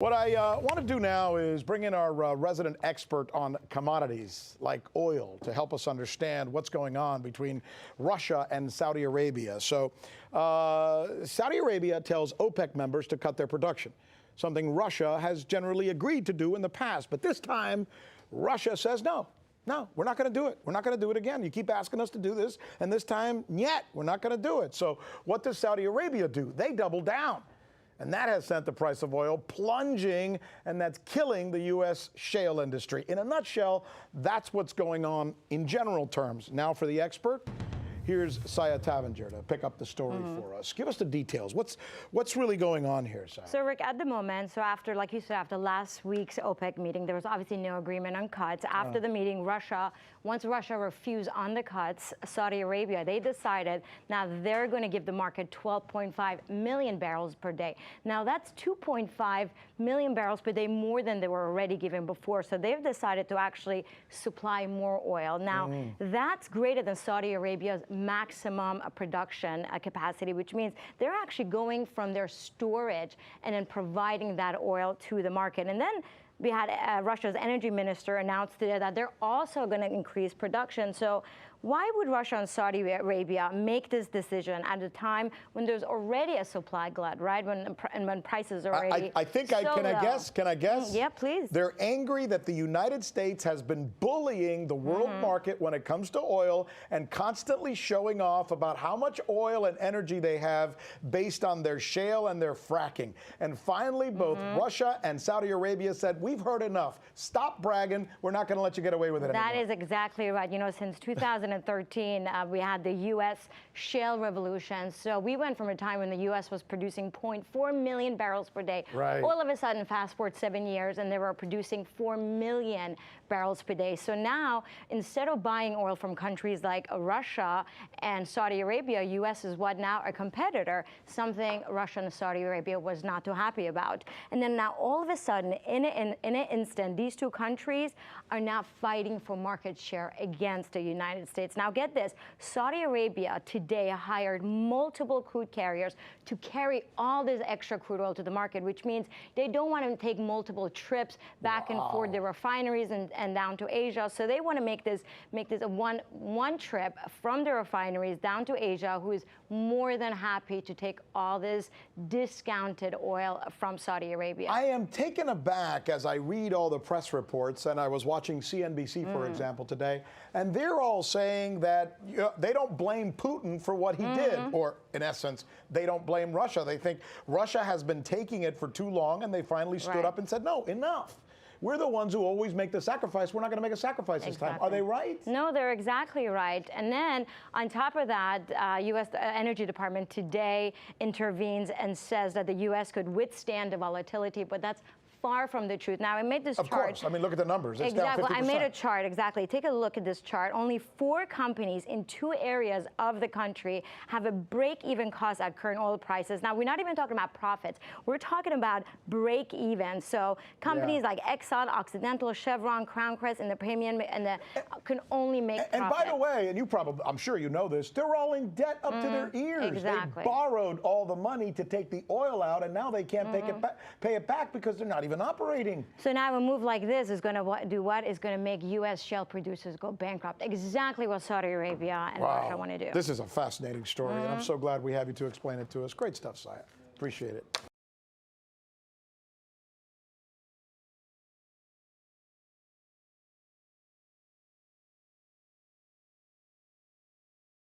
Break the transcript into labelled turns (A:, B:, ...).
A: What I want to do now is bring in our resident expert on commodities like oil to help us understand what's going on between Russia and Saudi Arabia. So Saudi Arabia tells OPEC members to cut their production, something Russia has generally agreed to do in the past. But this time, Russia says no. No, we're not going to do it. We're not going to do it again. You keep asking us to do this, and this time, NYET, we're not going to do it. So what does Saudi Arabia do? They double down. And that has sent the price of oil plunging, and that's killing the U.S. shale industry. In a nutshell, that's what's going on in general terms. Now for the expert, here's Sayeh Tavangar to pick up the story for us. Give us the details. What's really going on here, Sayeh?
B: So, Rick, at the moment, so after, like you said, after last week's OPEC meeting, there was obviously no agreement on cuts. After the meeting, once Russia refused on the cuts, Saudi Arabia, they decided now they're going to give the market 12.5 million barrels per day. Now, that's 2.5 million barrels per day more than they were already given before. So they've decided to actually supply more oil. Now, that's greater than Saudi Arabia's maximum production capacity, which means they're actually going from their storage and then providing that oil to the market. And then we had Russia's energy minister announce today that they're also going to increase production. So why would Russia and Saudi Arabia make this decision at a time when there's already a supply glut, right? When prices are already
A: I think
B: so
A: can I guess? Can I guess?
B: Yeah, please.
A: They're angry that the United States has been bullying the world market when it comes to oil and constantly showing off about how much oil and energy they have based on their shale and their fracking. And finally, both Russia and Saudi Arabia said, we've heard enough. Stop bragging. We're not going to let you get away with it anymore.
B: That is exactly right. You know, since 2013, we had the U.S. shale revolution. So we went from a time when the U.S. was producing 0.4 million barrels per day.
A: Right.
B: All of a sudden, fast forward 7 years, and they were producing 4 million barrels per day. So now, instead of buying oil from countries like Russia and Saudi Arabia, U.S. is what now a competitor, something Russia and Saudi Arabia was not too happy about. And then now, all of a sudden, in an instant, these two countries are now fighting for market share against the United States. Now get this, Saudi Arabia today hired multiple crude carriers to carry all this extra crude oil to the market, which means they don't want to take multiple trips back and forth the refineries and down to Asia. So they want to make this a one trip from the refineries down to Asia, who is more than happy to take all this discounted oil from Saudi Arabia.
A: I am taken aback as I read all the press reports, and I was watching CNBC, for example, today, and they're all saying that they don't blame Putin for what he did, or in essence, they don't blame Russia. They think Russia has been taking it for too long, and they finally stood up and said, no, enough. We're the ones who always make the sacrifice. We're not going to make a sacrifice this time. Are they right?
B: No, they're exactly right. And then on top of that, U.S. Energy Department today intervenes and says that the U.S. could withstand the volatility, but that's far from the truth. Now, I made this chart.
A: Of course. I mean, look at the numbers. It's down 50%.
B: I made a chart, exactly. Take a look at this chart. Only 4 companies in 2 areas of the country have a break-even cost at current oil prices. Now, we're not even talking about profits. We're talking about break-even. So companies like Exxon, Occidental, Chevron, Crown Crest, and the Premium can only make profit.
A: And by the way, and you probably, I'm sure you know this, they're all in debt up to their ears.
B: Exactly.
A: They borrowed all the money to take the oil out, and now they can't pay it back because they're not even operating.
B: So now a move like this is going to do what? Is going to make U.S. shale producers go bankrupt. Exactly what Saudi Arabia and Russia want to do.
A: This is a fascinating story, and I'm so glad we have you to explain it to us. Great stuff, Sayeh. Appreciate it.